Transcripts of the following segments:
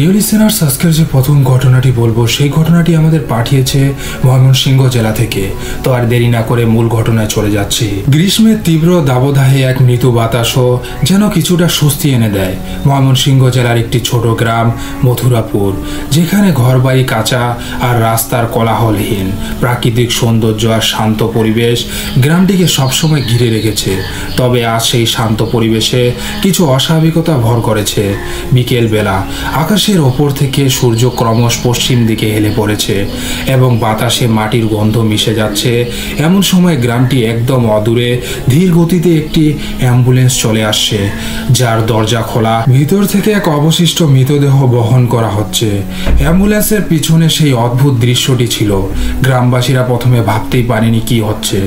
প্রিয় লিসেনার্স, আজকের যে প্রথম ঘটনাটি বলবো সেই ঘটনাটি আমাদের পাঠিয়েছে ময়মনসিংহ জেলা থেকে। তো আর দেরি না করে মূল ঘটনায় চলে যাচ্ছি। গ্রীষ্মের তীব্র দাবদাহে এক মৃদু বাতাসও যেন কিছুটা স্বস্তি এনে দেয় ময়মনসিংহ জেলার একটি ছোট গ্রাম মথুরাপুর, যেখানে ঘরবাড়ি কাঁচা আর রাস্তার কোলাহলহীন। প্রাকৃতিক সৌন্দর্য আর শান্ত পরিবেশ গ্রামটিকে সবসময় ঘিরে রেখেছে। তবে আজ সেই শান্ত পরিবেশে কিছু অস্বাভাবিকতা ভর করেছে। বিকেল বেলা আকাশের ওপর থেকে সূর্য ক্রমশ পশ্চিম দিকে হেলে পড়েছে এবং বাতাসে মাটির গন্ধ মিশে যাচ্ছে। এমন সময় গ্রামটি একদম অদূরে ধীর গতিতে একটি অ্যাম্বুলেন্স চলে আসছে, যার দরজা খোলা। ভিতর থেকে এক অবশিষ্ট মৃতদেহ বহন করা হচ্ছে। অ্যাম্বুলেন্সের পিছনে সেই অদ্ভুত দৃশ্যটি ছিল। গ্রামবাসীরা প্রথমে ভাবতেই পারেনি কি হচ্ছে।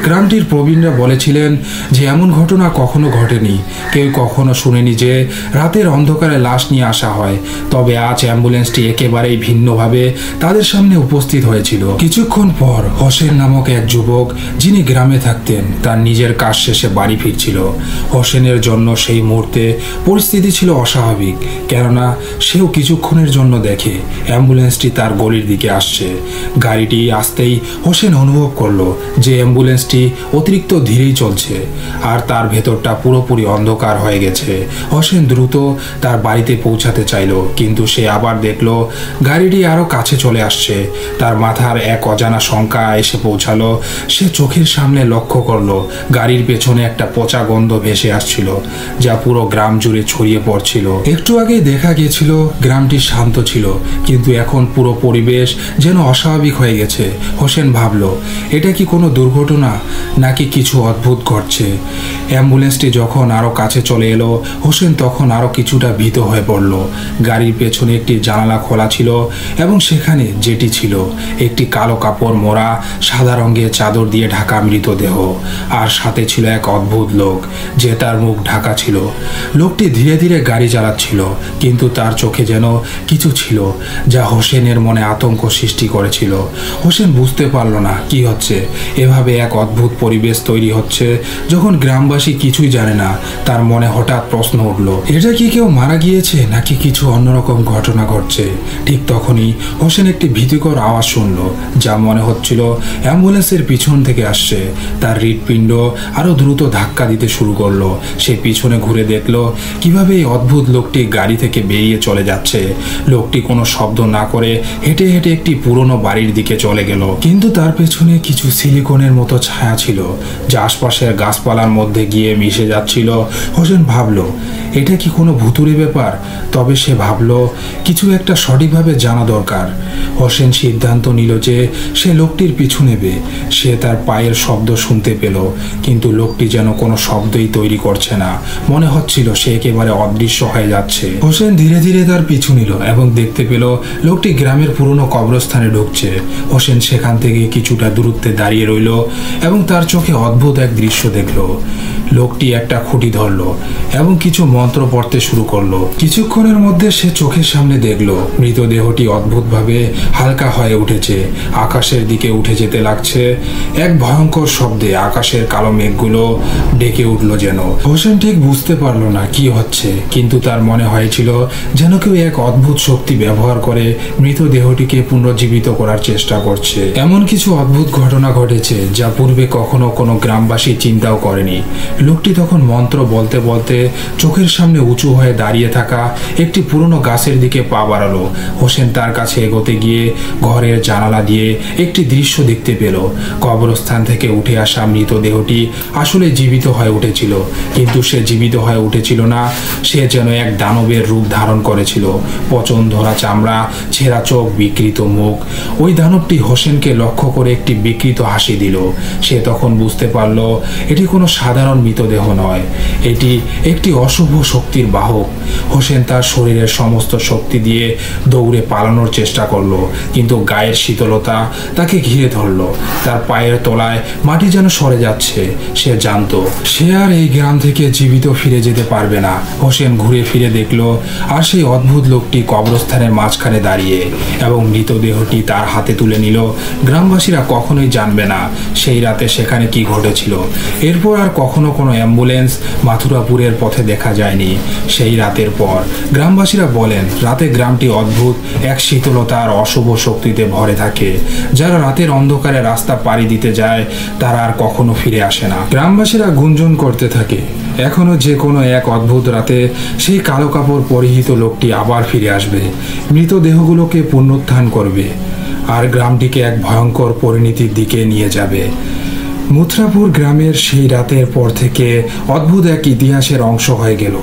গ্রামটির প্রবীণরা বলেছিলেন যে এমন ঘটনা কখনো ঘটেনি, কেউ কখনো শুনেনি যে রাতের অন্ধকারে লাশ নিয়ে আসা হয়। তবে আজ অ্যাম্বুলেন্সটি একেবারেই ভিন্নভাবে তাদের সামনে উপস্থিত হয়েছিল। কিছুক্ষণ পর হোসেন নামক এক যুবক, যিনি গ্রামে থাকতেন, তার নিজের কাজ শেষে বাড়ি ফিরছিল। হোসেনের জন্য সেই মুহূর্তে পরিস্থিতি ছিল অস্বাভাবিক, কেননা সেও কিছুক্ষণের জন্য দেখে অ্যাম্বুলেন্সটি তার গলির দিকে আসছে। গাড়িটি আসতেই হোসেন অনুভব করলো যে অ্যাম্বুলেন্সটি অতিরিক্ত ধীরেই চলছে আর তার ভেতরটা পুরোপুরি অন্ধকার হয়ে গেছে। হোসেন দ্রুত তার বাড়িতে পৌঁছাতে চাইল, কিন্তু সে আবার দেখলো গাড়িটি আরো কাছে চলে আসছে। তার মাথার এক অজানা শঙ্কা এসে পৌঁছালো। সে চোখের সামনে লক্ষ্য করলো গাড়ির পেছনে একটা পচা গন্ধ ভেসে আসছিল, যা পুরো গ্রাম জুড়ে ছড়িয়ে পড়ছিল। একটু আগে দেখা গেছিল গ্রামটি শান্ত ছিল, কিন্তু এখন পুরো পরিবেশ যেন অস্বাভাবিক হয়ে গেছে। হোসেন ভাবলো, এটা কি কোনো দুর্ঘটনা নাকি কিছু অদ্ভুত ঘটছে। অ্যাম্বুলেন্সটি যখন আরো কাছে চলে এলো, হোসেন তখন আরো কিছুটা ভীত হয়ে পড়ল। গাড়ির পেছনে একটি জানালা খোলা ছিল এবং সেখানে যেটি ছিল একটি কালো কাপড় মোড়া সাদা রঙের চাদর দিয়ে ঢাকা মৃতদেহ, আর সাথে ছিল এক অদ্ভুত লোক, যে তার মুখ ঢাকা ছিল। লোকটি ধীরে ধীরে গাড়ি চালাচ্ছিল, কিন্তু তার চোখে যেন কিছু ছিল যা হোসেনের মনে আতঙ্ক সৃষ্টি করেছিল। হোসেন বুঝতে পারল না কি হচ্ছে। এভাবে এক অদ্ভুত পরিবেশ তৈরি হচ্ছে যখন গ্রামবাসী কিছুই জানে না। তার মনে হঠাৎ প্রশ্ন উঠল, এটা কি কেউ মারা গিয়েছে নাকি কিছু অন্যরকম ঘটনা ঘটছে। ঠিক তখনই হোসেন একটি ভীতিকর আওয়াজ শুনল, যা মনে হচ্ছিল অ্যাম্বুলেন্সের পিছন থেকে আসছে। তার হৃৎপিণ্ড আরো দ্রুত ধাক্কা দিতে শুরু করলো। সে পিছনে ঘুরে দেখলো কিভাবে এই অদ্ভুত লোকটি গাড়ি থেকে বেরিয়ে চলে যাচ্ছে। লোকটি কোনো শব্দ না করে হেঁটে হেঁটে একটি পুরনো বাড়ির দিকে চলে গেল, কিন্তু তার পেছনে কিছু সিলিকনের মতো ছায়া ছিল, যা আশপাশের গাছপালার মধ্যে গিয়ে মিশে যাচ্ছিল। হোসেন ভাবলো, এটা কি কোনো ভুতুড়ে ব্যাপার। তবে সে ভাবলো কিছু একটা সঠিকভাবে জানা দরকার। হোসেন সিদ্ধান্ত নিল যে সে লোকটির পিছু নেবে। সে তার পায়ের শব্দ শুনতে পেল, কিন্তু লোকটি যেন কোনো শব্দই তৈরি করছে না। মনে হচ্ছিল সে একেবারে অদৃশ্য হয়ে যাচ্ছে। হোসেন ধীরে ধীরে তার পিছু নিল এবং দেখতে পেল লোকটি গ্রামের পুরনো কবরস্থানে ঢুকছে। হোসেন সেখান থেকে কিছুটা দূরত্বে দাঁড়িয়ে রইল এবং তার চোখে অদ্ভুত এক দৃশ্য দেখল। লোকটি একটা খুঁটি ধরল এবং কিছু মন্ত্র পড়তে শুরু করলো। কিছুক্ষণের মধ্যে সে চোখের সামনে দেখলো মৃতদেহটি অদ্ভুতভাবে হালকা হয়ে উঠেছে, আকাশের দিকে উঠে যেতে লাগছে। এক ভয়ঙ্কর শব্দে আকাশের কালো মেঘগুলো ডেকে উঠল যেন। হোসেন ঠিক বুঝতে পারলো না কি হচ্ছে, কিন্তু তার মনে হয়েছিল যেন কেউ এক অদ্ভুত শক্তি ব্যবহার করে মৃতদেহটিকে পুনর্জীবিত করার চেষ্টা করছে। এমন কিছু অদ্ভুত ঘটনা ঘটেছে যা পূর্বে কখনো কোনো গ্রামবাসী চিন্তাও করেনি। লোকটি তখন মন্ত্র বলতে বলতে চোখের সামনে উঁচু হয়ে দাঁড়িয়ে থাকা একটি পুরনো গাছের দিকে পা বাড়ালো। হোসেন তার কাছে এগোতে গিয়ে ঘরের জানালা দিয়ে একটি দৃশ্য দেখতে পেল। কবরস্থান থেকে উঠে আসা মৃতদেহটি আসলে জীবিত হয়ে উঠেছিল, কিন্তু সে জীবিত হয়ে উঠেছিল না, সে যেন এক দানবের রূপ ধারণ করেছিল। পচন ধরা চামড়া, ছেঁড়া চোখ, বিকৃত মুখ। ওই দানবটি হোসেনকে লক্ষ্য করে একটি বিকৃত হাসি দিল। সে তখন বুঝতে পারল এটি কোনো সাধারণ মৃতদেহ নয়, এটি একটি অশুভ শক্তির বাহক। হোসেন তার শরীরের সমস্ত শক্তি দিয়ে দৌড়ে পালানোর চেষ্টা করলো, কিন্তু গায়ের শীতলতা তাকে ঘিরে ধরলো। তার পায়ের তলায় মাটি যেন সরে যাচ্ছে। সে জানতো সে আর এই গ্রাম থেকে জীবিত ফিরে যেতে পারবে না। হোসেন ঘুরে ফিরে দেখলো আর সেই অদ্ভুত লোকটি কবরস্থানের মাঝখানে দাঁড়িয়ে এবং মৃতদেহটি তার হাতে তুলে নিল। গ্রামবাসীরা কখনোই জানবে না সেই রাতে সেখানে কি ঘটেছিল। এরপর আর কখনো কোনো অ্যাম্বুলেন্স মাথুরাপুরের পথে দেখা যায়নি। সেই রাতের পর গ্রামবাসীরা বলেন রাতে গ্রামটি অদ্ভুত এক শীতলতা আর অশুভ শক্তিতে ভরে থাকে। যারা রাতের অন্ধকারে রাস্তা পাড়ি দিতে যায় তারা আর কখনো ফিরে আসে না। গ্রামবাসীরা গুঞ্জন করতে থাকে এখনো যে কোনো এক অদ্ভুত রাতে সেই কালো কাপড় পরিহিত লোকটি আবার ফিরে আসবে, মৃতদেহগুলোকে পুনরুত্থান করবে আর গ্রামটিকে এক ভয়ঙ্কর পরিণতির দিকে নিয়ে যাবে। মথুরাপুর গ্রামের সেই রাতের পর থেকে অদ্ভুত এক ইতিহাসের অংশ হয়ে গেল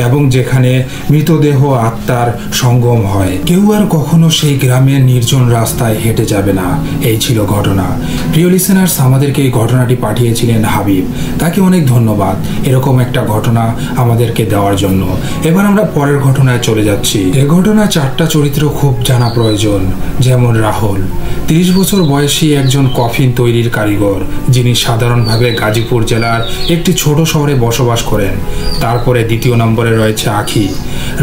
এবং যেখানে মৃতদেহ আত্মার সঙ্গম হয়। কেউ আর কখনো সেই গ্রামের নির্জন রাস্তায় হেঁটে যাবে না। এই ছিল ঘটনা। প্রিয় লিসেনার্স, আমাদেরকে এই ঘটনাটি পাঠিয়েছিলেন হাবিব, তাকে অনেক ধন্যবাদ এরকম একটা ঘটনা আমাদেরকে দেওয়ার জন্য। এবার আমরা পরের ঘটনায় চলে যাচ্ছি। এ ঘটনা 4টা চরিত্র খুব জানা প্রয়োজন। যেমন রাহুল, 30 বছর বয়সী একজন কফিন তৈরির কারিগর, যিনি সাধারণভাবে গাজীপুর জেলার একটি ছোট শহরে বসবাস করেন। তারপরে দ্বিতীয় নম্বরে রয়েছে আখি,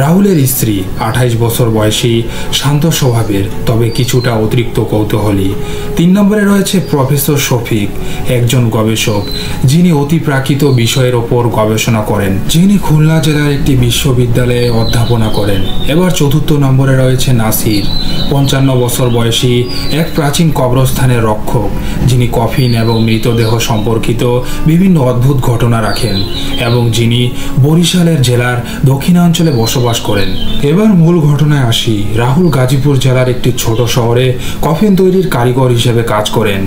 রাহুলের স্ত্রী, 28 বছর বয়সী, শান্ত স্বভাবের তবে কিছুটা অতিরিক্ত কৌতূহলী। 3 নম্বরে রয়েছে প্রফেসর শফিক, একজন গবেষক যিনি অতিপ্রাকৃত বিষয়ের ওপর গবেষণা করেন, যিনি খুলনা জেলার একটি বিশ্ববিদ্যালয়ে অধ্যাপনা করেন। এবার 4র্থ নম্বরে রয়েছে নাসির, 55 বছর বয়সী এক প্রাচীন কবরস্থানের রক্ষক, যিনি কফিন এবং মৃতদেহ সম্পর্কিত বিভিন্ন অদ্ভুত ঘটনা রাখেন এবং যিনি বরিশালের জেলার দক্ষিণাঞ্চলে বসবাস করেন। এবার মূল ঘটনায় আসি। রাহুল গাজীপুর জেলার একটি ছোট শহরে কফিন তৈরির কারিগর হিসেবে কাজ করেন।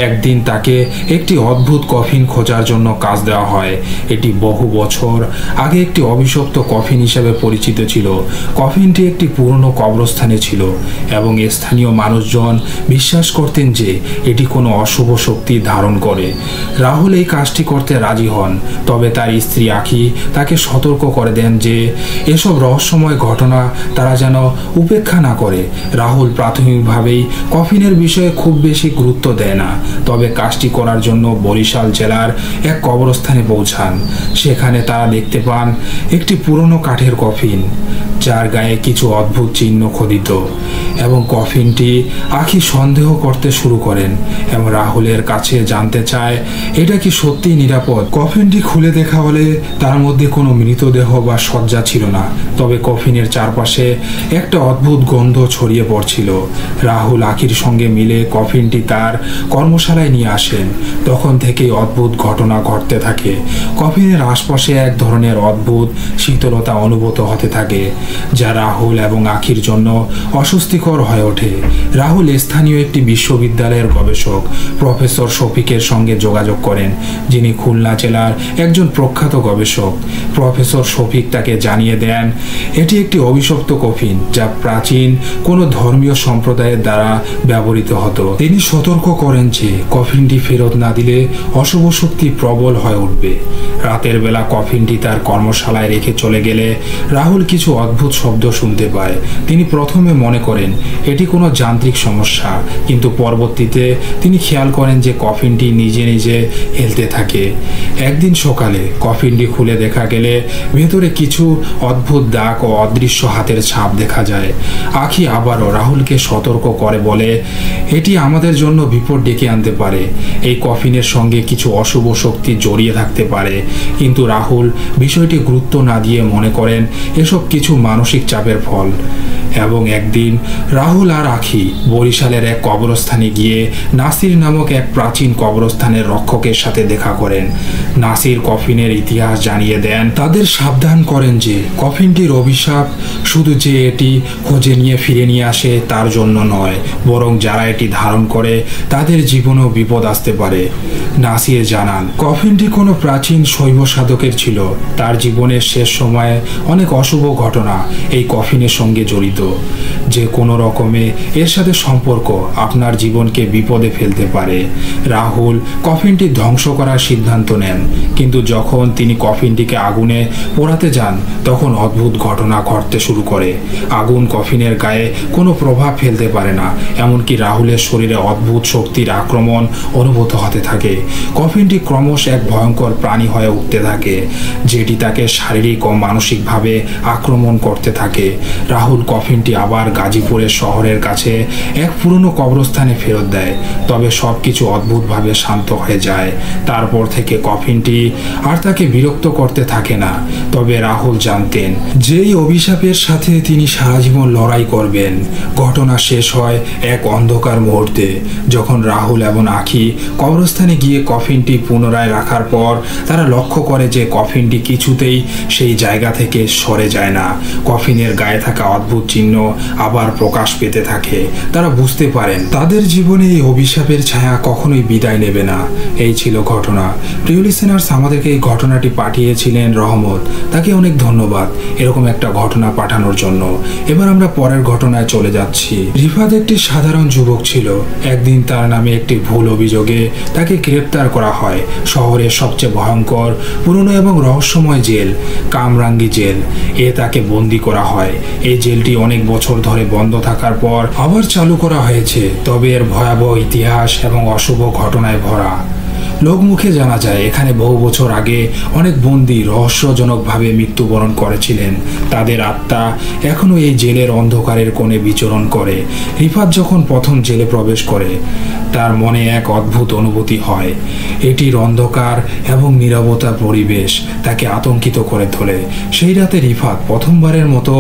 একদিন তাকে একটি অদ্ভুত কফিন খোঁজার জন্য কাজ দেওয়া হয়। এটি বহু বছর আগে একটি অভিশপ্ত কফিন হিসেবে পরিচিত ছিল। কফিনটি একটি পুরনো কবরস্থানে ছিল এবং স্থানীয় মানুষজন বিশ্বাস করতেন যে এটি কোনো অশুভ শক্তি ধারণ করে। রাহুল এই কাজটি করতে রাজি হন, তবে তার স্ত্রী আখি তাকে সতর্ক করে দেন যে এসব রহস্যময় ঘটনা তারা যেন উপেক্ষা না করে। রাহুল প্রাথমিকভাবেই কফিনের বিষয়ে খুব বেশি গুরুত্ব দেয় না, তবে কাজটি করার জন্য বরিশাল জেলার এক কবরস্থানে পৌঁছান। সেখানে তারা দেখতে পান একটি পুরনো কাঠের কফিন, যার গায়ে কিছু অদ্ভুত চিহ্ন খোদিত, এবং কফিনটি আখি সন্দেহ করতে শুরু করেন এবং রাহুলের কাছে জানতে চায় এটা কি সত্যি নিরাপদ। কফিনটি খুলে দেখা হলে তার মধ্যে কোনো মৃতদেহ বা শয্যা ছিল না, তবে কফিনের চারপাশে একটা অদ্ভুত গন্ধ ছড়িয়ে পড়ছিল। রাহুল আখির সঙ্গে মিলে কফিনটি তার কর্মশালায় নিয়ে আসেন। তখন থেকেই অদ্ভুত ঘটনা ঘটতে থাকে। কফিনের আশপাশে এক ধরনের অদ্ভুত শীতলতা অনুভূত হতে থাকে, যা রাহুল এবং আখির জন্য অস্বস্তিকর হয়ে ওঠে। রাহুল স্থানীয় একটি বিশ্ববিদ্যালয়ের গবেষক প্রফেসর শফিকের সঙ্গে যোগাযোগ করেন, যিনি খুলনা জেলার একজন প্রখ্যাত গবেষক। প্রফেসর শফিক তাকে জানিয়ে দেন এটি একটি অভিশপ্ত কফিন, যা প্রাচীন কোনো ধর্মীয় সম্প্রদায়ের দ্বারা ব্যবহৃত হতো। তিনি সতর্ক করেন যে কফিনটি ফেরত না দিলে অশুভ শক্তি প্রবল হয়ে উঠবে। রাতের বেলা কফিনটি তার কর্মশালায় রেখে চলে গেলে রাহুল কিছু অদ্ভুত শব্দ শুনতে পায়। তিনি প্রথমে মনে করেন এটি কোনো যান্ত্রিক সমস্যা, কিন্তু পরবর্তীতে তিনি খেয়াল করেন যে কফিনটি নিজে নিজে হেলতে থাকে। একদিন সকালে কফিনটি খুলে দেখা গেলে ভেতরে কিছু অদ্ভুত দাগ ও অদৃশ্য হাতের ছাপ দেখা যায়। আখি আবারও রাহুলকে সতর্ক করে বলে এটি আমাদের জন্য বিপদ ডেকে আনতে পারে। এই কফিনের সঙ্গে কিছু অশুভ শক্তি জড়িয়ে থাকতে পারে, কিন্তু রাহুল বিষয়টি গুরুত্ব না দিয়ে মনে করেন এসব কিছু মানসিক চাপের ফল। এবং একদিন রাহুল আর আখি বরিশালের এক কবরস্থানে গিয়ে নাসির নামক এক প্রাচীন কবরস্থানের রক্ষকের সাথে দেখা করেন। নাসির কফিনের ইতিহাস জানিয়ে দেন, তাদের সাবধান করেন যে কফিনটির অভিশাপ শুধু যে এটি খোঁজে নিয়ে ফিরে নিয়ে আসে তার জন্য নয়, বরং যারা এটি ধারণ করে তাদের জীবনেও বিপদ আসতে পারে। নাসির জানান কফিনটি কোনো প্রাচীন শৈব সাধকের ছিল। তার জীবনের শেষ সময়ে অনেক অশুভ ঘটনা এই কফিনের সঙ্গে জড়িত। যে কোনো রকমে এর সাথে সম্পর্ক আপনার জীবনকে বিপদে ফেলতে পারে। রাহুল কফিনটি ধ্বংস করার সিদ্ধান্ত নেন, কিন্তু যখন তিনি কফিনটিকে আগুনে পোড়াতে যান তখন অদ্ভুত ঘটনা ঘটতে শুরু করে। আগুন কফিনের গায়ে কোনো প্রভাব ফেলতে পারে না, এমনকি রাহুলের শরীরে অদ্ভুত শক্তির আক্রমণ অনুভূত হতে থাকে। কফিনটি ক্রমশ এক ভয়ঙ্কর প্রাণী হয়ে উঠতে থাকে, যেটি তাকে শারীরিক ও মানসিকভাবে আক্রমণ করতে থাকে। রাহুল কফিন কফিনটি আবার গাজীপুরের শহরের কাছে এক পুরনো কবরস্থানে ফেরত দেয়। তবে সবকিছু অদ্ভুতভাবে শান্ত হয়ে যায়। তারপর থেকে কফিনটি আর তাকে বিরক্ত করতে থাকে না। তবে রাহুল জানতেন যেই অভিশাপের সাথে তিনি সারা জীবন লড়াই করবেন। ঘটনা শেষ হয় এক অন্ধকার মুহূর্তে, যখন রাহুল এবং আখি কবরস্থানে গিয়ে কফিনটি পুনরায় রাখার পর তারা লক্ষ্য করে যে কফিনটি কিছুতেই সেই জায়গা থেকে সরে যায় না। কফিনের গায়ে থাকা অদ্ভুত চিহ্ন আবার প্রকাশ পেতে থাকে। তারা বুঝতে পারেন তাদের জীবনে এই অভিশাপের ছায়া কখনোই বিদায় নেবে না। এই ছিল ঘটনা। প্রিয় লিসেনার্স, আমাদেরকে এই ঘটনাটি পাঠিয়েছিলেন রহমত। তাকে অনেক ধন্যবাদ এরকম একটা ঘটনা পাঠানোর জন্য। এবার আমরা পরের ঘটনায় চলে যাচ্ছি। রিফাত একটি সাধারণ যুবক ছিল। একদিন তার নামে একটি ভুল অভিযোগে তাকে গ্রেপ্তার করা হয় শহরের সবচেয়ে ভয়ঙ্কর, পুরনো এবং রহস্যময় জেল, কামরাঙ্গি জেল। তাকে বন্দি করা হয়। এই জেলটি অনেক বছর ধরে বন্ধ থাকার পর আবার চালু করা হয়েছে। তবে এর ভয়াবহ ইতিহাস এবং অশুভ ঘটনায় ভরা। লোকমুখে জানা যায় এখানে বহু বছর আগে অনেক বন্দী রহস্যজনকভাবে মৃত্যুবরণ করেছিলেন। তাদের আত্মা এখনও এই জেলের অন্ধকারের কোণে বিচরণ করে। রিফাত যখন প্রথম জেলে প্রবেশ করে তার মনে এক অদ্ভুত অনুভূতি হয়। এটির অন্ধকার এবং নীরবতা পরিবেশ তাকে আতঙ্কিত করে তোলে। সেই রাতে রিফাত প্রথমবারের মতো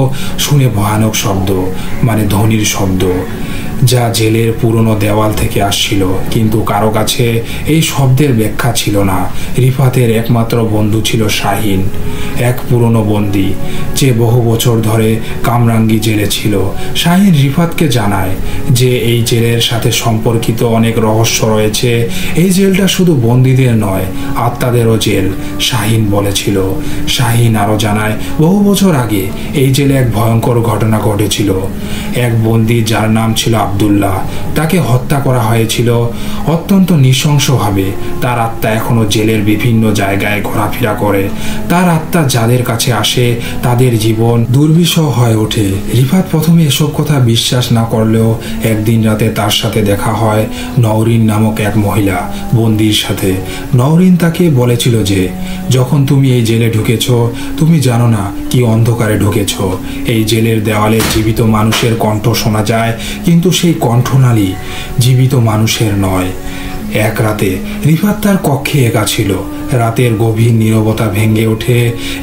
শুনে ভয়ানক শব্দ, মানে ধ্বনির শব্দ, যা জেলের পুরনো দেওয়াল থেকে আসছিল। কিন্তু কারো কাছে এই শব্দের ব্যাখ্যা ছিল না। রিফাতের একমাত্র বন্ধু ছিল শাহিন, এক পুরনো বন্দী যে বহু বছর ধরে কামরাঙ্গি জেলে ছিল। শাহিন রিফাতকে জানায় যে এই জেলের সাথে সম্পর্কিত অনেক রহস্য রয়েছে। এই জেলটা শুধু বন্দীদের নয়, আত্মাদেরও জেল, শাহিন বলেছিল। শাহিন আরও জানায় বহু বছর আগে এই জেলে এক ভয়ঙ্কর ঘটনা ঘটেছিল। এক বন্দী যার নাম ছিল আব্দুল্লাহ, তাকে হত্যা করা হয়েছিল অত্যন্ত নৃশংসভাবে। তার আত্মা এখনো জেলের বিভিন্ন জায়গায় ঘোরাফেরা করে। তার আত্মা যাদের কাছে আসে তাদের জীবন দুর্বিষহ হয়ে ওঠে। রিফাত প্রথমে এসব কথা বিশ্বাস না করলেও একদিন রাতে তার সাথে দেখা হয় নওরিন নামক এক মহিলা বন্দির সাথে। নওরিন তাকে বলেছিল যে যখন তুমি এই জেলে ঢুকেছ তুমি জানো না কি অন্ধকারে ঢুকেছ। এই জেলের দেওয়ালে জীবিত মানুষের কণ্ঠ শোনা যায়, কিন্তু সেই কণ্ঠনালী জীবিত মানুষের নয়। এক রাতে রিফাত তার কক্ষে একা ছিল। রাতের গভীর নীরবতা ভেঙে ওঠে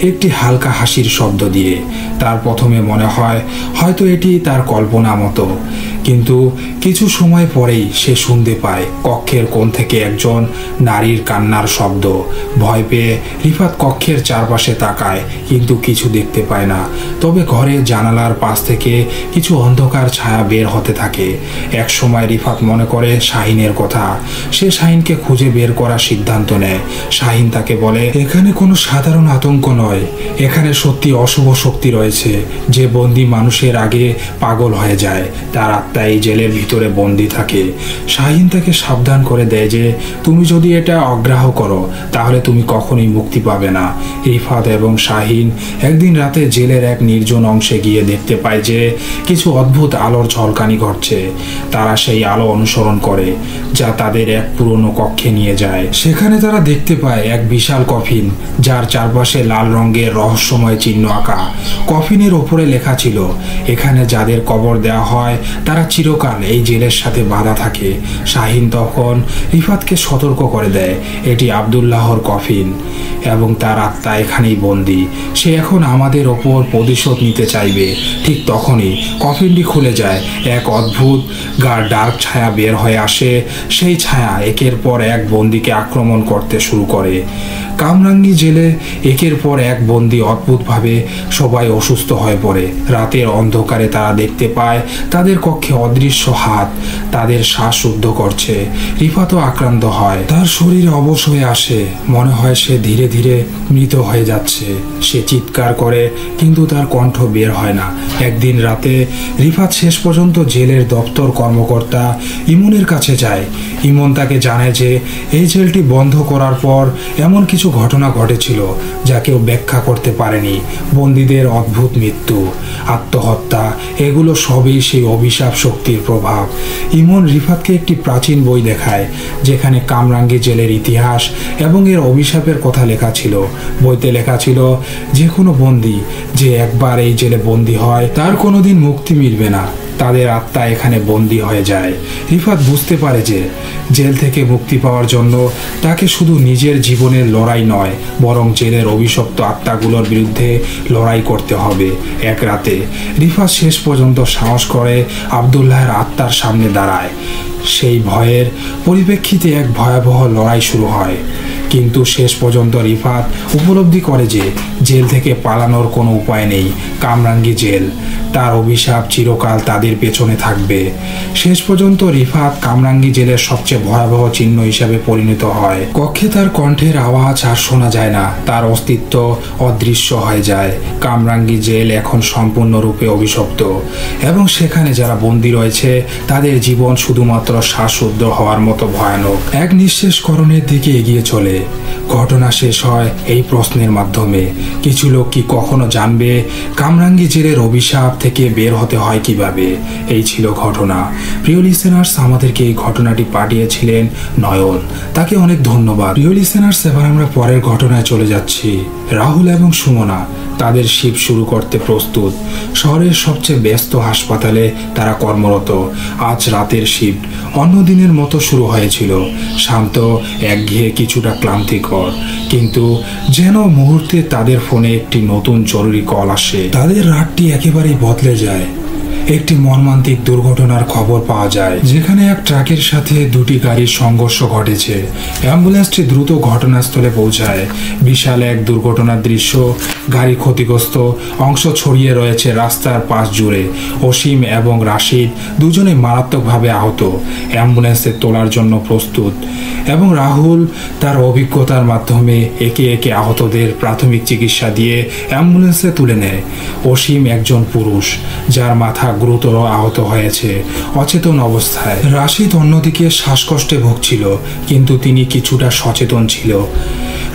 একটি হালকা হাসির শব্দ দিয়ে। তার প্রথমে মনে হয় হয়তো এটি তার কল্পনা মতো, কিন্তু কিছু সময় পরেই সে শুনতে পায় কক্ষের কোণ থেকে একজন নারীর কান্নার শব্দ। ভয় পেয়ে রিফাত কক্ষের চারপাশে তাকায়, কিন্তু কিছু দেখতে পায় না। তবে ঘরের জানালার পাশ থেকে কিছু অন্ধকার ছায়া বের হতে থাকে। এক সময় রিফাত মনে করে শাহিনের কথা। সে শাহিনকে খুঁজে বের করার সিদ্ধান্ত নেয়। শাহিন তাকে বলে এখানে কোনো সাধারণ আতঙ্ক নয়, এখানে সত্যি অশুভ শক্তি রয়েছে যে বন্দি মানুষের আগে পাগল হয়ে যায়। তার আত্মা এই জেলের ভিতরে বন্দি থাকে। শাহিন তাকে সাবধান করে দেয় যে তুমি যদি এটা অগ্রাহ্য করো তাহলে তুমি কখনোই মুক্তি পাবে না। রিফাত এবং শাহিন একদিন রাতে জেলের এক নির্জন অংশে গিয়ে দেখতে পায় যে কিছু অদ্ভুত আলোর ঝলকানি ঘটছে। তারা সেই আলো অনুসরণ করে, যা তাদের এক পুরনো কক্ষে নিয়ে যায়। সেখানে তারা দেখতে পায় এক বিশাল কফিন, যার চারপাশে লাল রঙের রহস্যময় চিহ্ন আঁকা। কফিনের ওপরে লেখা ছিল এখানে যাদের কবর দেওয়া হয় তারা চিরকাল এই জেলের সাথে বাঁধা থাকে। শাহিন তখন রিফাতকে সতর্ক করে দেয় এটি আব্দুল্লাহর কফিন এবং তার আত্মা এখানেই বন্দি। সে এখন আমাদের ওপর প্রতিশোধ নিতে চাইবে। ঠিক তখনই কফিনটি খুলে যায়। এক অদ্ভুত ডার্ক ছায়া বের হয়ে আসে। সেই ছায়া একের পর এক বন্দীকে আক্রমণ করতে শুরু করে। কামরাঙ্গি জেলে একের পর এক বন্দী অদ্ভুতভাবে সবাই অসুস্থ হয়ে পড়ে। রাতের অন্ধকারে তারা দেখতে পায় তাদের কক্ষে অদৃশ্য হাত তাদের শ্বাসরুদ্ধ করছে। রিফাতও আক্রান্ত হয়। তার শরীরে অবশ হয়ে আসে। মনে হয় সে ধীরে ধীরে মৃত হয়ে যাচ্ছে। সে চিৎকার করে, কিন্তু তার কণ্ঠ বের হয় না। একদিন রাতে রিফাত শেষ পর্যন্ত জেলের দপ্তর কর্মকর্তা ইমনের কাছে যায়। ইমন তাকে জানায় যে এই জেলটি বন্ধ করার পর এমন কিছু ঘটনা ঘটেছিল যা কেউ ব্যাখ্যা করতে পারেনি। বন্দীদের অদ্ভুত মৃত্যু, আত্মহত্যা, এগুলো সবই সেই অভিশাপ শক্তির প্রভাব। ইমন রিফাতকে একটি প্রাচীন বই দেখায় যেখানে কামরাঙ্গী জেলের ইতিহাস এবং এর অভিশাপের কথা লেখা ছিল। বইতে লেখা ছিল যে কোনো বন্দী যে একবার এই জেলে বন্দী হয় তার কোনোদিন মুক্তি মিলবে না, তাদের আত্মা এখানে বন্দী হয়ে যায়। রিফাত বুঝতে পারে যে জেল থেকে মুক্তি পাওয়ার জন্য তাকে শুধু নিজের জীবনের লড়াই নয়, বরং জেলের অভিশপ্ত আত্মাগুলোর বিরুদ্ধে লড়াই করতে হবে। এক রাতে রিফাত শেষ পর্যন্ত সাহস করে আবদুল্লাহের আত্মার সামনে দাঁড়ায়। সেই ভয়ের পরিপ্রেক্ষিতে এক ভয়াবহ লড়াই শুরু হয়, কিন্তু শেষ পর্যন্ত রিফাত উপলব্ধি করে যে জেল থেকে পালানোর কোনো উপায় নেই। কামরাঙ্গী জেল, তার অভিশাপ চিরকাল তাদের পেছনে থাকবে। শেষ পর্যন্ত রিফাত কামরাঙ্গী জেলের সবচেয়ে ভয়াবহ চিহ্ন হিসাবে পরিণত হয়। কক্ষে তার কণ্ঠের আওয়াজ আর শোনা যায় না, তার অস্তিত্ব অদৃশ্য হয়ে যায়। কামরাঙ্গী জেল এখন সম্পূর্ণরূপে অভিশপ্ত এবং সেখানে যারা বন্দী রয়েছে তাদের জীবন শুধুমাত্র শ্বাসরুদ্ধ হওয়ার মতো ভয়ানক। এক নিঃশেষকরণের দিকে এগিয়ে চলে। ঘটনা শেষ হয় এই প্রশ্নের মাধ্যমে, কিছু লোক কি কখনো জানবে কামরাঙ্গী জেলের অভিশাপ থেকে বের হতে হয় কিভাবে? এই ছিল ঘটনা। প্রিয় লিসেনার্স, আমাদেরকে এই ঘটনাটি পাঠিয়েছিলেন নয়ন, তাকে অনেক ধন্যবাদ। প্রিয় লিসেনার্স, এবার আমরা পরের ঘটনায় চলে যাচ্ছি। রাহুল এবং সুমনা তাদের শিফট শুরু করতে প্রস্তুত। শহরের সবচেয়ে ব্যস্ত হাসপাতালে তারা কর্মরত। আজ রাতের শিফট অন্য দিনের মতো শুরু হয়েছিল, শান্ত, একঘেয়ে, কিছুটা ক্লান্তিকর, কিন্তু যেন মুহূর্তে তাদের ফোনে একটি নতুন জরুরি কল আসে। তাদের রাতটি একেবারেই বদলে যায়। একটি মর্মান্তিক দুর্ঘটনার খবর পাওয়া যায় যেখানে এক ট্রাকের সাথে দুটি গাড়ির সংঘর্ষ ঘটেছে। অ্যাম্বুলেন্সটি দ্রুত ঘটনাস্থলে পৌঁছায়। বিশাল এক দুর্ঘটনার দৃশ্য, গাড়ি ক্ষতিগ্রস্ত, অংশ ছড়িয়ে রয়েছে রাস্তার পাশ জুড়ে। অসীম এবং রাশিদ দুজনে মারাত্মকভাবে আহত, অ্যাম্বুলেন্সে তোলার জন্য প্রস্তুত, এবং রাহুল তার অভিজ্ঞতার মাধ্যমে একে একে আহতদের প্রাথমিক চিকিৎসা দিয়ে অ্যাম্বুলেন্সে তুলে নেয়। অসীম একজন পুরুষ যার মাথা গুরুতর আহত হয়েছে, অচেতন অবস্থায়। রাশিদ অন্যদিকে শ্বাসকষ্টে ভুগছিল, কিন্তু তিনি কিছুটা সচেতন ছিল।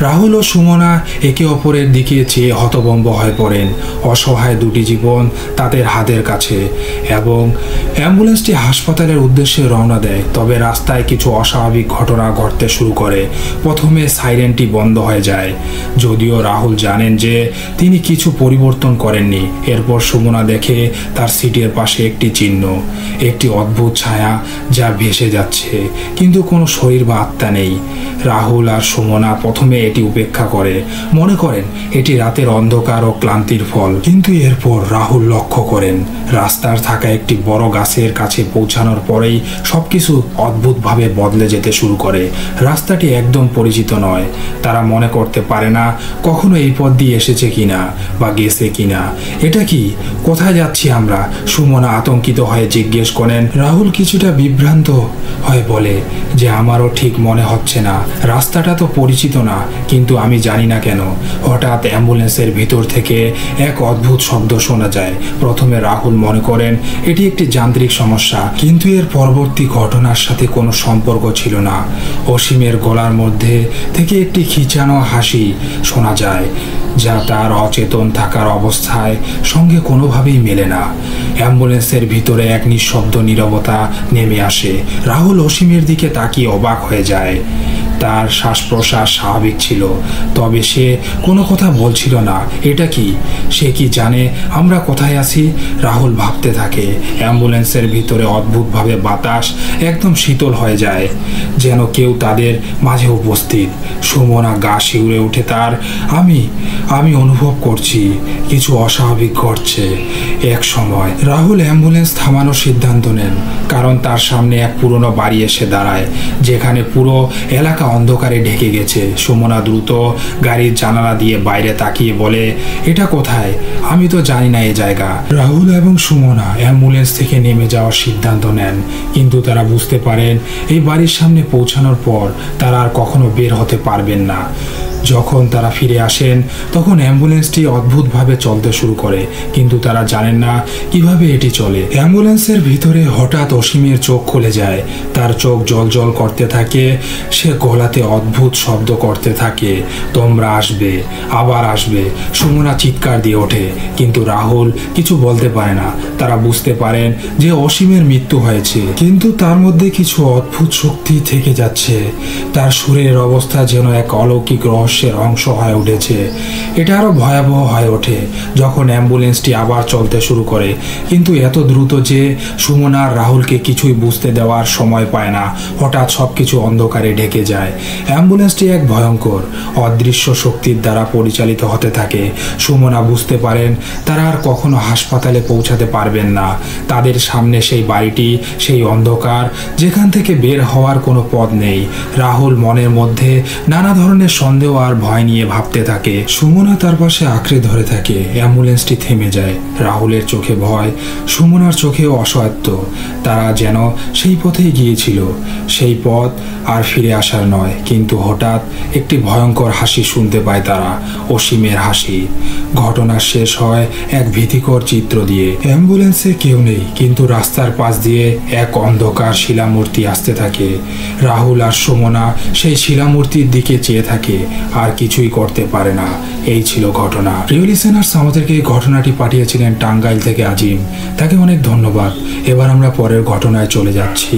রাহুল ও সুমনা একে অপরের দিকে চেয়ে হতভম্ব হয়ে পড়েন। অসহায় দুটি জীবন তাদের হাতের কাছে, এবং অ্যাম্বুলেন্সটি হাসপাতালের উদ্দেশ্যে রওনা দেয়। তবে রাস্তায় কিছু অস্বাভাবিক ঘটনা ঘটতে শুরু করে। প্রথমে সাইরেনটি বন্ধ হয়ে যায়, যদিও রাহুল জানেন যে তিনি কিছু পরিবর্তন করেননি। এরপর সুমনা দেখে তার সিটের পাশে একটি চিহ্ন, একটি অদ্ভুত ছায়া যা ভেসে যাচ্ছে, কিন্তু কোনো শরীর বা আত্মা নেই। রাহুল আর সুমনা প্রথমে এটি উপেক্ষা করে, মনে করেন এটি রাতের অন্ধকার ও ক্লান্তির ফল। কিন্তু এরপর রাহুল লক্ষ্য করেন রাস্তার থাকা একটি বড় গাছের কাছে পৌঁছানোর পরেই সবকিছু অদ্ভুতভাবে বদলে যেতে শুরু করে। রাস্তাটি একদম পরিচিত নয়, তারা মনে করতে পারে না কখনো এই পথ দিয়ে এসেছে কিনা বা গেছে কিনা। এটা কি? কোথায় যাচ্ছি আমরা? সুমনা আতঙ্কিত হয়ে জিজ্ঞেস করেন। রাহুল কিছুটা বিভ্রান্ত হয়ে বলে যে আমারও ঠিক মনে হচ্ছে না, রাস্তাটা তো পরিচিত না, কিন্তু আমি জানি না কেন। হঠাৎ অ্যাম্বুলেন্সের ভিতর থেকে এক অদ্ভুত শব্দ শোনা যায়। প্রথমে রাহুল মনে করেন এটি একটি যান্ত্রিক সমস্যা, কিন্তু এর পরবর্তী ঘটনার সাথে কোনো সম্পর্ক ছিল না। অসীমের গলার মধ্যে থেকে একটি খিঁচানো হাসি শোনা যায়, যা তার অচেতন থাকার অবস্থায় সঙ্গে কোনোভাবেই মেলে না। অ্যাম্বুলেন্সের ভিতরে এক নিঃশব্দ নীরবতা নেমে আসে। রাহুল অসীমের দিকে তাকিয়ে অবাক হয়ে যায়। তার শ্বাস প্রশ্বাস স্বাভাবিক ছিল, তবে সে কোনো কথা বলছিল না। এটা কি? সে কি জানে আমরা কোথায় আছি? রাহুল ভাবতে থাকে। অ্যাম্বুলেন্সের ভিতরে অদ্ভুতভাবে বাতাস একদম শীতল হয়ে যায়, যেন কেউ তাদের মাঝে উপস্থিত। সুমনা গা শিউরে উঠে তার। আমি অনুভব করছি কিছু অস্বাভাবিক ঘটছে। এক সময় রাহুল অ্যাম্বুলেন্স থামানোর সিদ্ধান্ত নেন, কারণ তার সামনে এক পুরনো বাড়ি এসে দাঁড়ায় যেখানে পুরো এলাকা অন্ধকারে ঢেকে গেছে। সুমনা দ্রুত গাড়ির জানালা দিয়ে বাইরে তাকিয়ে বলে, এটা কোথায়? আমি তো জানি না এই জায়গা। রাহুল এবং সুমনা অ্যাম্বুলেন্স থেকে নেমে যাওয়ার সিদ্ধান্ত নেন, কিন্তু তারা বুঝতে পারেন এই বাড়ির সামনে পৌঁছানোর পর তারা আর কখনো বের হতে পারবেন না। যখন তারা ফিরে আসেন তখন অ্যাম্বুলেন্সটি অদ্ভুতভাবে চলতে শুরু করে, কিন্তু তারা জানেন না কিভাবে এটি চলে। অ্যাম্বুলেন্সের ভিতরে হঠাৎ অসীমের চোখ খুলে যায়, তার চোখ জল করতে থাকে, সে গলাতে অদ্ভুত শব্দ করতে থাকে, তোমরা আসবে, আবার আসবে। সুমনা চিৎকার দিয়ে ওঠে, কিন্তু রাহুল কিছু বলতে পারে না। তারা বুঝতে পারেন যে অসীমের মৃত্যু হয়েছে, কিন্তু তার মধ্যে কিছু অদ্ভুত শক্তি থেকে যাচ্ছে। তার শরীরের অবস্থা যেন এক অলৌকিক রহস্যের অংশ হয়ে উঠেছে। এটা আরো ভয়াবহ হয়ে ওঠে যখন অ্যাম্বুলেন্সটি আবার চলতে শুরু করে, কিন্তু এত দ্রুত যে সুমনা আর রাহুলকে কিছুই বুঝতে দেওয়ার সময় পায় না। হঠাৎ সবকিছু অন্ধকারে ঢেকে যায়। অ্যাম্বুলেন্সটি এক ভয়ঙ্কর অদৃশ্য শক্তির দ্বারা পরিচালিত হতে থাকে। সুমনা বুঝতে পারেন তারা আর কখনো হাসপাতালে পৌঁছাতে পারবেন না। তাদের সামনে সেই বাড়িটি, সেই অন্ধকার যেখান থেকে বের হওয়ার কোনো পথ নেই। রাহুল মনের মধ্যে নানা ধরনের সন্দেহ আর ভয় নিয়ে ভাবতে থাকে। সুমনা তার পাশে আঁকড়ে ধরে থাকে। অ্যাম্বুলেন্সটি থেমে যায়। রাহুলের চোখে ভয়, সুমনার চোখেও অসহায়ত্ব। তারা যেন সেই পথেই গিয়েছিল, সেই পথ আর ফিরে আসার নয়। কিন্তু হঠাৎ একটি ভয়ঙ্কর হাসি শুনতে পায় তারা, অসীমের হাসি। ঘটনা শেষ হয় এক ভীতিকর চিত্র দিয়ে। অ্যাম্বুলেন্সে কেউ নেই, কিন্তু রাস্তার পাশ দিয়ে এক অন্ধকার শিলামূর্তি আসতে থাকে। রাহুল আর সুমনা সেই শিলামূর্তির দিকে চেয়ে থাকে, আর কিছুই করতে পারে না। এই ছিল ঘটনা। প্রিয় লিসেনার্স, আমাদেরকে এই ঘটনাটি পাঠিয়েছিলেন টাঙ্গাইল থেকে আজিম, তাকে অনেক ধন্যবাদ। এবার আমরা পরের ঘটনায় চলে যাচ্ছি।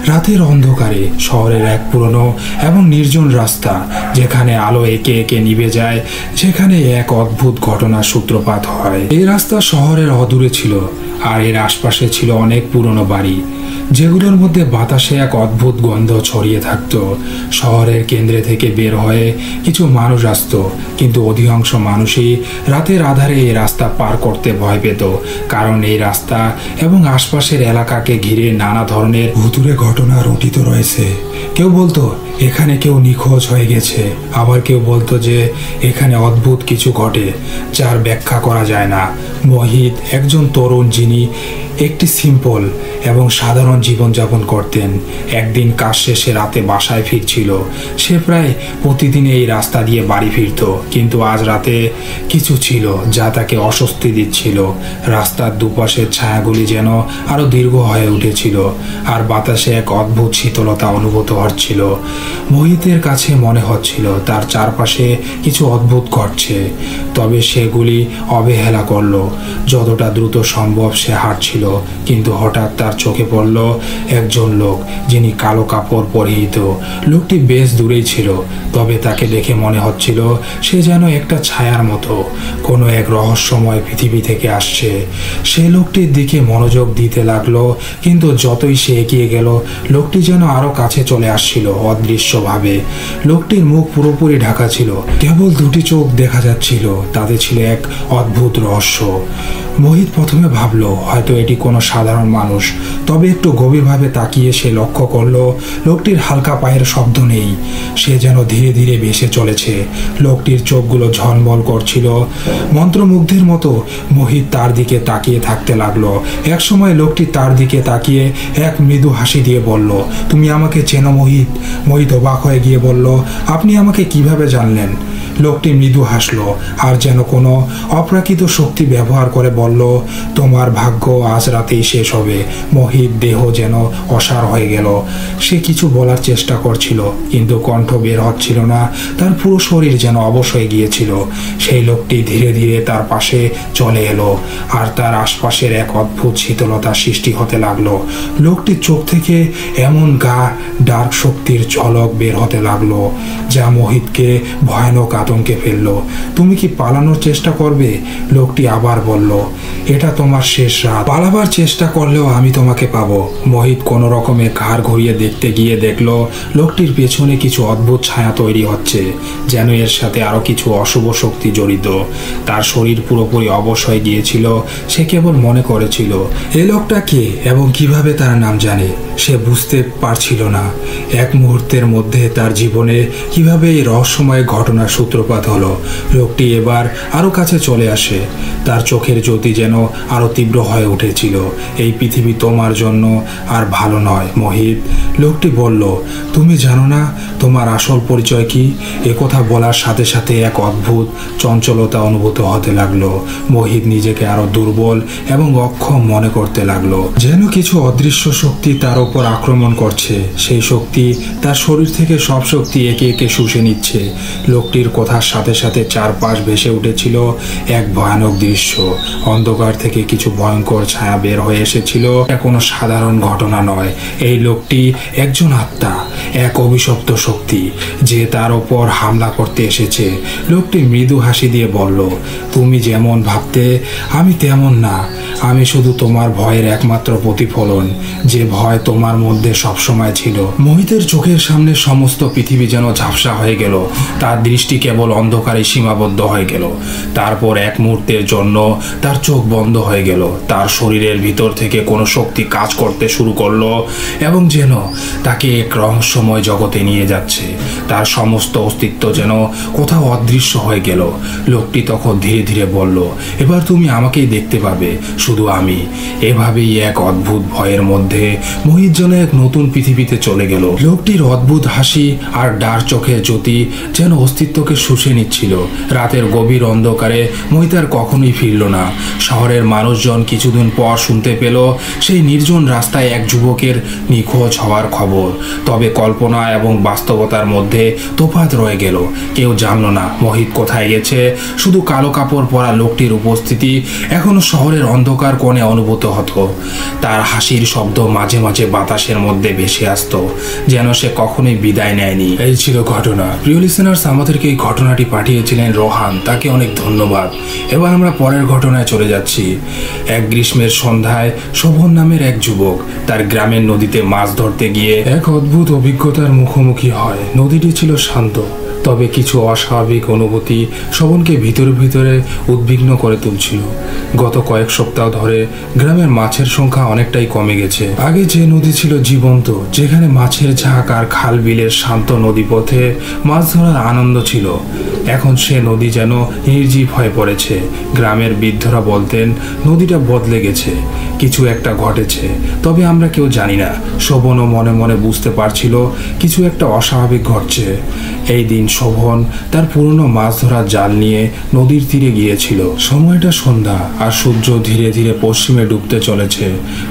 রাতের অন্ধকারে শহরের এক পুরনো এবং নির্জন রাস্তা, যেখানে আলো একে একে নিভে যায়, সেখানে এক অদ্ভুত ঘটনার সূত্রপাত হয়। এই রাস্তা শহরের অদূরে ছিল, আর এর আশপাশে ছিল অনেক পুরনো বাড়ি, যেগুলোর মধ্যে বাতাসে এক অদ্ভুত গন্ধ ছড়িয়ে থাকত। শহরের কেন্দ্রে থেকে বের হয়ে কিছু মানুষ আসত, কিন্তু অধিকাংশ মানুষই রাতের আধারে এই রাস্তা পার করতে ভয় পেত, কারণ এই রাস্তা এবং আশপাশের এলাকাকে ঘিরে নানা ধরনের ভুতুড়ে ঘটনা রটিত রয়েছে। কেউ বলতো এখানে কেউ নিখোঁজ হয়ে গেছে, আবার কেউ বলতো যে এখানে অদ্ভুত কিছু ঘটে যার ব্যাখ্যা করা যায় না। মোহিত একজন তরুণ যিনি একটি সিম্পল এবং সাধারণ জীবনযাপন করতেন। একদিন কাজ শেষে রাতে বাসায় ফিরছিল। সে প্রায় প্রতিদিন এই রাস্তা দিয়ে বাড়ি ফিরত, কিন্তু আজ রাতে কিছু ছিল যা তাকে অস্বস্তি দিচ্ছিল। রাস্তার দুপাশের ছায়াগুলি যেন আরো দীর্ঘ হয়ে উঠেছিল, আর বাতাসে এক অদ্ভুত শীতলতা অনুভূত হচ্ছিল। মোহিতের কাছে মনে হচ্ছিল তার চারপাশে কিছু অদ্ভুত ঘটছে, তবে সেগুলি অবহেলা করল। যতটা দ্রুত সম্ভব সে হাঁটছিল, কিন্তু হঠাৎ তার চোখে পড়ল একজন লোক, যিনি কালো কাপড় পরিহিত। লোকটি বেশ দূরেই ছিল, তবে তাকে দেখে মনে হচ্ছিল সে যেন একটা ছায়ার মতো, কোনো এক রহস্যময় পৃথিবী থেকে আসছে। সে লোকটির দিকে মনোযোগ দিতে লাগলো, কিন্তু যতই সে এগিয়ে গেল, লোকটি যেন আরো কাছে চলে আসছিল অদৃশ্যভাবে। লোকটির মুখ পুরোপুরি ঢাকা ছিল, কেবল দুটি চোখ দেখা যাচ্ছিল, তাতে ছিল এক অদ্ভুত রহস্য। মোহিত প্রথমে ভাবলো হয়তো এটি কোনো সাধারণ মানুষ, তবে একটু গভীরভাবে তাকিয়ে সে লক্ষ্য করলো লোকটির হালকা পায়ের শব্দ নেই, সে যেন ধীরে ধীরে ভেসে চলেছে। লোকটির চোখগুলো ঝলমল করছিল মন্ত্রমুগ্ধের মতো। মোহিত তার দিকে তাকিয়ে থাকতে লাগলো। এক সময় লোকটি তার দিকে তাকিয়ে এক মৃদু হাসি দিয়ে বলল, তুমি আমাকে চেনো মোহিত? মোহিত অবাক হয়ে গিয়ে বলল, আপনি আমাকে কিভাবে জানলেন? লোকটি মৃদু হাসলো, আর যেন কোনো অপ্রাকৃত শক্তি ব্যবহার করে বলল, তোমার ভাগ্য আজ রাতেই শেষ হবে। মোহিত দেহ যেন অসাড় হয়ে গেল। সে কিছু বলার চেষ্টা করছিল, কিন্তু কণ্ঠ বের হচ্ছিল না। তার পুরো শরীর যেন অবশ হয়ে গিয়েছিল। সেই লোকটি ধীরে ধীরে তার পাশে চলে এলো, আর তার আশপাশের এক অদ্ভুত শীতলতা সৃষ্টি হতে লাগলো। লোকটির চোখ থেকে এমন ডার্ক শক্তির ঝলক বের হতে লাগলো, যা মোহিতকে ভয়ানক আতঙ্কে ফেললো। তুমি কি পালানোর চেষ্টা করবে? লোকটি আবার বলল, এটা তোমার শেষ রাত। পালাবার চেষ্টা করলেও আমি তোমাকে পাবো। মোহিত কোনো রকমে ঘাড় ঘুরিয়ে দেখতে গিয়ে দেখলো লোকটির পেছনে কিছু অদ্ভুত ছায়া তৈরি হচ্ছে, যেন এর সাথে আরো কিছু অশুভ শক্তি জড়িত। তার শরীর পুরোপুরি অবশ হয়ে গিয়েছিল। সে কেবল মনে করেছিল এই লোকটা কে এবং কিভাবে তার নাম জানে। সে বুঝতে পারছিল না এক মুহূর্তের মধ্যে তার জীবনে কিভাবে এই রহস্যময় ঘটনার সূত্রপাত হলো। লোকটি এবার আরো কাছে চলে আসে, তার চোখের জ্যোতি যেন আরো তীব্র হয়ে উঠেছিল। এই পৃথিবী তোমার জন্য আর ভালো নয় মোহিত, লোকটি বলল। তুমি জানো না তোমার আসল পরিচয় কি? একথা বলার সাথে সাথে এক অদ্ভুত চঞ্চলতা অনুভূত হতে লাগলো। মোহিত নিজেকে আরো দুর্বল এবং অক্ষম মনে করতে লাগলো, যেন কিছু অদৃশ্য শক্তি তার উপর আক্রমণ করছে। সেই শক্তি তার শরীর থেকে সব শক্তি একে একে শুষে নিচ্ছে। লোকটির কথার সাথে সাথে চারপাশ ভেসে উঠেছিল এক ভয়ানক দৃশ্য। অন্ধকার থেকে কিছু ভয়ঙ্কর ছায়া বের হয়ে এসেছিল। এটা কোনো সাধারণ ঘটনা নয়, এই লোকটি একজন আত্মা, এক অভিশপ্ত শক্তি যে তার ওপর হামলা করতে এসেছে। লোকটি মৃদু হাসি দিয়ে বলল, তুমি যেমন ভাবতে আমি তেমন না, আমি শুধু তোমার ভয়ের একমাত্র প্রতিফলন, যে ভয় তোমার মধ্যে সবসময় ছিল। মোহিতের চোখের সামনে সমস্ত পৃথিবী যেন ঝাপসা হয়ে গেল, তার দৃষ্টি কেবল অন্ধকারে সীমাবদ্ধ হয়ে গেল। তারপর এক মুহূর্তের জন্য তার চোখ বন্ধ হয়ে গেল। তার শরীরের ভিতর থেকে কোনো শক্তি কাজ করতে শুরু করলো এবং যেন তাকে এক রহস্যময় জগতে নিয়ে যাচ্ছে। তার সমস্ত অস্তিত্ব যেন কোথাও অদৃশ্য হয়ে গেল। লোকটি তখন ধীরে ধীরে বলল, এবার তুমি আমাকেই দেখতে পাবে, শুধু আমি। এভাবেই এক অদ্ভুত ভয়ের মধ্যে মোহিত যেন এক নতুন পৃথিবীতে চলে গেল। লোকটির অদ্ভুত হাসি আর ডার চোখের জ্যোতি যেন অস্তিত্বকে শুষে নিচ্ছিল। রাতের গভীর অন্ধকারে মোহিত আর কখনোই ফিরল না। শহরের মানুষজন কিছুদিন পর শুনতে পেল সেই নির্জন রাস্তায় এক যুবকের নিখোঁজ হওয়ার খবর। তবে কল্পনা এবং বাস্তবতার মধ্যে তফাৎ রয়ে গেল। কেউ জানল না মোহিত কোথায় গেছে। শুধু কালো কাপড় পরা লোকটির উপস্থিতি এখনো শহরের অন্ধকার কোণে অনুভূত হতো। তার হাসির শব্দ মাঝে মাঝে বাতাসের মধ্যে ভেসে আসতো, যেন সে কখনোই বিদায় নেয়নি। এই ছিল ঘটনা। প্রিয় লিসেনার্স, আমাদেরকে এই ঘটনাটি পাঠিয়েছিলেন রোহান, তাকে অনেক ধন্যবাদ। এবার আমরা পরের ঘটনায় চলে যাচ্ছি। এক গ্রীষ্মের সন্ধ্যায় শোভন নামের এক যুবক তার গ্রামের নদীতে মাছ ধরতে গিয়ে এক অদ্ভুত অভিজ্ঞতার মুখোমুখি হয়। নদীটি ছিল শান্ত, তবে কিছু অস্বাভাবিক অনুভূতি শোভনকে ভিতরে ভিতরে উদ্বিগ্ন করে তুলছিল। গত কয়েক সপ্তাহ ধরে গ্রামের মাছের সংখ্যা অনেকটাই কমে গেছে। আগে যে নদী ছিল জীবন্ত, যেখানে মাছের ঝাঁক আর খাল বিলের শান্ত নদীপথে মাছ ধরার আনন্দ ছিল, এখন সে নদী যেন নির্জীব হয়ে পড়েছে। গ্রামের বৃদ্ধরা বলতেন নদীটা বদলে গেছে, কিছু একটা ঘটেছে, তবে আমরা কেউ জানি না। শোভনও মনে মনে বুঝতে পারছিল কিছু একটা অস্বাভাবিক ঘটছে। এই দিন শোভন তার পুরনো মাছ ধরার জাল নিয়ে নদীর তীরে গিয়েছিল। সময়টা সন্ধ্যা আর সূর্য ধীরে ধীরে পশ্চিমে ডুবতে চলেছে।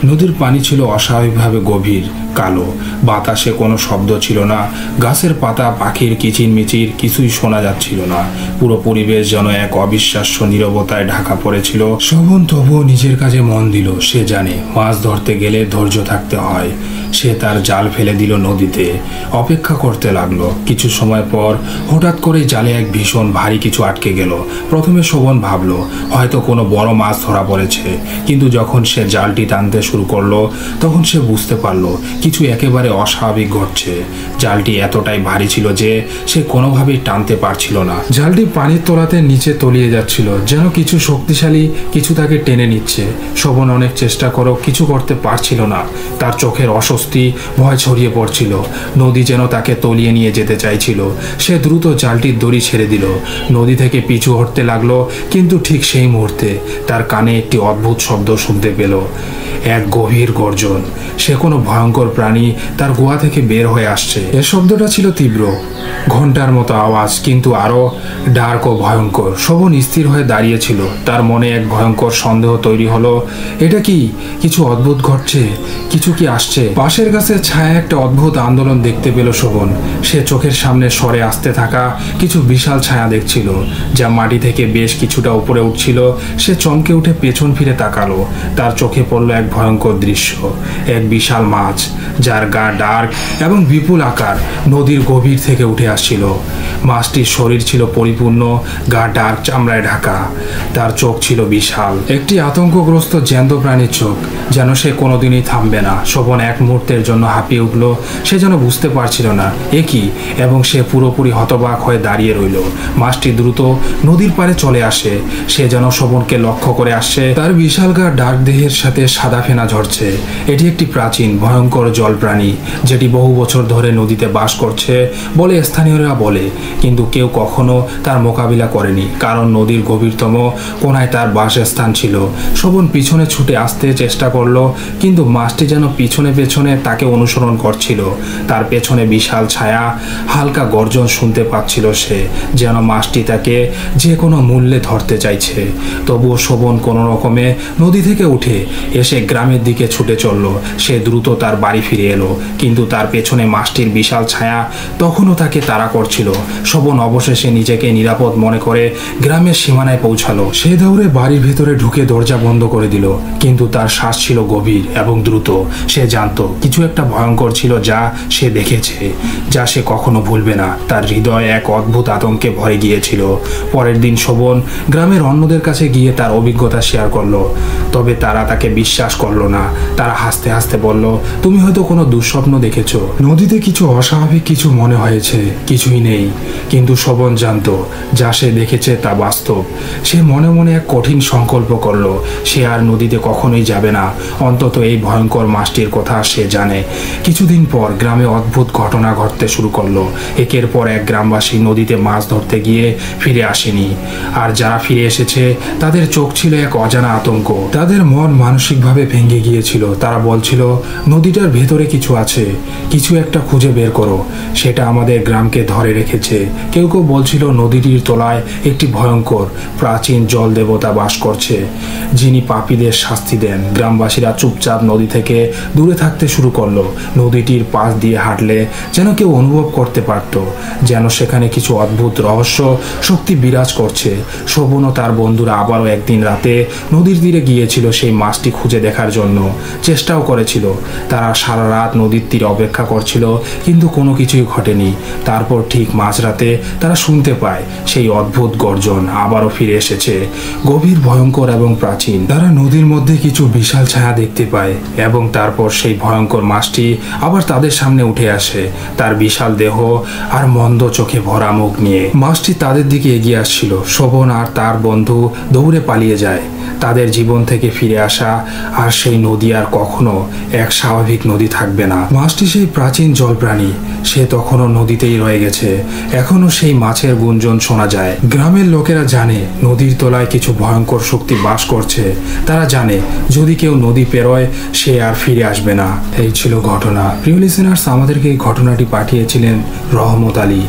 নদীর পানি ছিল অস্বাভাবিকভাবে গভীর, কালো। বাতাসে কোনো শব্দ ছিল না, গাছের পাতা, পাখির কিচিরমিচির কিছুই শোনা যাচ্ছিল না। পুরো পরিবেশ যেন এক অবিশ্বাস্য নীরবতায় ঢাকা পড়েছিল। শোভন তবুও নিজের কাজে মন দিল। সে জানে মাছ ধরতে গেলে ধৈর্য থাকতে হয়। সে তার জাল ফেলে দিল নদীতে, অপেক্ষা করতে লাগলো। কিছু সময় পর হঠাৎ করে জালে এক ভীষণ ভারী কিছু আটকে গেল। প্রথমে শোভন ভাবলো হয়তো কোনো বড় মাছ ধরা পড়েছে, কিন্তু যখন সে জালটি টানতে শুরু করলো তখন সে বুঝতে পারলো কিছু একেবারে অস্বাভাবিক ঘটছে। জালটি এতটাই ভারী ছিল যে সে কোনোভাবেই টানতে পারছিল না। জালটি পানির তলাতে নিচে তলিয়ে যাচ্ছিল, যেন কিছু শক্তিশালী কিছু তাকে টেনে নিচ্ছে। শোভন অনেক চেষ্টা করেও কিছু করতে পারছিল না। তার চোখের অস্বস্তি, ভয় ছড়িয়ে পড়ছিল। নদী যেন তাকে তলিয়ে নিয়ে যেতে চাইছিল। সে দ্রুত জালটির দড়ি ছেড়ে দিল, নদী থেকে পিছু হটতে লাগলো। কিন্তু ঠিক সেই মুহূর্তে তার কানে একটি অদ্ভুত শব্দ শুনতে পেল, এক গভীর গর্জন। সে কোনো ভয়ঙ্কর প্রাণী তার গুহা থেকে বের হয়ে আসছে। এ শব্দটা ছিল তীব্র, ঘন্টার মতো আওয়াজ, কিন্তু আরো ডার্ক ও ভয়ঙ্কর। শোভন স্থির হয়ে দাঁড়িয়েছিল। তার মনে এক ভয়ঙ্কর সন্দেহ তৈরি হলো, এটা কি কিছু অদ্ভুত ঘটছে, কিছু কি আসছে। পাশের গাছের ছায়া একটা অদ্ভুত আন্দোলন দেখতে পেল শোভন। সে চোখের সামনে সরে আসতে থাকা কিছু বিশাল ছায়া দেখছিল, যা মাটি থেকে বেশ কিছুটা উপরে উঠছিল। সে চমকে উঠে পেছন ফিরে তাকালো। তার চোখে পড়ল এক ভয়ঙ্কর দৃশ্য। এক বিশাল মাছ, যার গা ডার্ক এবং বিপুল আকার, নদীর গভীর থেকে উঠে আসছিল। মাছটির শরীর ছিল পরিপূর্ণ, গা ডার্ক চামড়ায় ঢাকা। তার চোখ ছিল বিশাল, একটি আতঙ্কগ্রস্ত জ্যান্ত প্রাণীর চোখ, যেন সে কোনোদিনই থামবে না। না। শোভন এক মুহূর্তের জন্য হাঁপিয়ে উঠল। সে যেন বুঝতে পারছিল না এ কি, এবং সে পুরোপুরি হতবাক হয়ে দাঁড়িয়ে রইল। মাছটি দ্রুত নদীর পাড়ে চলে আসে। সে যেন শোভনকে লক্ষ্য করে আসছে। তার বিশালকায় ডাক দেহের সাথে সাদা ফেনা ঝরছে। এটি একটি প্রাচীন ভয়ঙ্কর জল প্রাণী, যেটি বহু বছর ধরে নদীতে বাস করছে বলে স্থানীয়রা বলে, কিন্তু কেউ কখনো তার মোকাবিলা করেনি, কারণ নদীর গভীরতম কোনায় তার বাসস্থান ছিল। শোভন পিছনে ছুটে আসতে চেষ্টা করলো, কিন্তু মাছটি যেন পিছনে পেছনে তাকে অনুসরণ করছিল। তার পেছনে বিশাল ছায়া, হালকা গর্জন শুনতে পাচ্ছিল সে, যেন মাছটি তাকে যে কোনো মূল্যে ধরতে চাইছে। তবুও শোভন কোনো রকমে নদী থেকে উঠে এসে গ্রামের দিকে ছুটে চলল। সে দ্রুত তার বাড়ি ফিরে এলো, কিন্তু তার পেছনে মাছটির বিশাল ছায়া তখনও তাকে তাড়া করছিল। শোভন অবশেষে নিজেকে নিরাপদ মনে করে গ্রামের সীমানায় পৌঁছালো। সে দৌড়ে বাড়ির ভেতরে ঢুকে দরজা বন্ধ করে দিল, কিন্তু তার শ্বাস ছিল গভীর এবং দ্রুত। সে জানতো কিছু একটা ভয়ঙ্কর ছিল যা সে দেখেছে, যা সে কখনো ভুলবে না। তার হৃদয় এক অদ্ভুত আতঙ্কে ভরে গিয়েছিল। পরের দিন শোভন গ্রামের অন্যদের কাছে গিয়ে তার অভিজ্ঞতা শেয়ার করলো, তবে তারা তাকে বিশ্বাস করলো না। তারা হাসতে হাসতে বলল, তুমি হয়তো কোনো দুঃস্বপ্ন দেখেছো, নদীতে কিছু অস্বাভাবিক কিছু মনে হয়েছে, কিছুই নেই। কিন্তু শোভন জানতো যা সে দেখেছে তা বাস্তব। সে মনে মনে এক কঠিন সংকল্প করলো, সে আর নদীতে কখনোই যাবে না, অন্তত এই ভয়ঙ্কর মাছটির কথা সে জানে। কিছুদিন পর গ্রামে অদ্ভুত ঘটনা ঘটতে শুরু করলো। একের পর এক গ্রামবাসী নদীতে মাছ ধরতে গিয়ে ফিরে আসেনি, আর যারা ফিরে এসেছে তাদের চোখ ছিল এক অজানা আতঙ্ক। তাদের মন মানসিকভাবে ভেঙে গিয়েছিল। তারা বলছিল, নদীটার ভেতরে কিছু আছে, কিছু একটা খুঁজে বের করো, সেটা আমাদের গ্রামকে ধরে রেখেছে। কেউ কেউ বলছিল নদীটির তলায় একটি ভয়ঙ্কর প্রাচীন জল দেবতা বাস করছে, যিনি পাপীদের শাস্তি দেন। গ্রামবাসীরা চুপচাপ নদী থেকে দূরে থাকতে শুরু করলো। নদীটির পাশ দিয়ে হাঁটলে যেন কেউ অনুভব করতে পারত, যেন সেখানে কিছু অদ্ভুত রহস্য শক্তি বিরাজ করছে। শোভন ও তার বন্ধুরা আবারও একদিন রাতে নদীর তীরে গিয়েছিল সেই মাছটি খুঁজে দেখার জন্য। চেষ্টাও করেছিল। তারা সারা রাত নদীর তীরে অপেক্ষা করছিল, কিন্তু কোনো কিছুই ঘটেনি। তারপর ঠিক মাঝরাতে তারা শুনতে পায় সেই অদ্ভুত গর্জন আবারও ফিরে এসেছে, গভীর, ভয়ঙ্কর এবং প্রাচীন। তারা নদীর মধ্যে কিছু বিশাল ছায়া দেখতে পায়, এবং তারপর সেই ভয়ঙ্কর মাছটি আবার তাদের সামনে উঠে আসে, তার বিশাল দেহ আর মন্দ চোখে ভরা মুখ নিয়ে। মাছটি তাদের দিকে এগিয়ে আসছিল। শোভন আর তার বন্ধু দৌড়ে পালিয়ে যায়। তাদের জীবন থেকে ফিরে আসা আর সেই নদী আর কখনো এক স্বাভাবিক নদী থাকবে না। মাছটি সেই প্রাচীন জল প্রাণী, সে তখনও নদীতেই রয়ে গেছে। এখনো সেই মাছের গুঞ্জন শোনা যায়। গ্রামের লোকেরা জানে নদীর তলায় কিছু ভয়ঙ্কর শক্তি বাস করছে। তারা জানে যদি কেউ নদী পেরোয় সে আর ফিরে আসবে না। এই ছিল ঘটনা। প্রিয় লিসেনার্স, আমাদেরকে এই ঘটনাটি পাঠিয়েছিলেন রহমত আলী।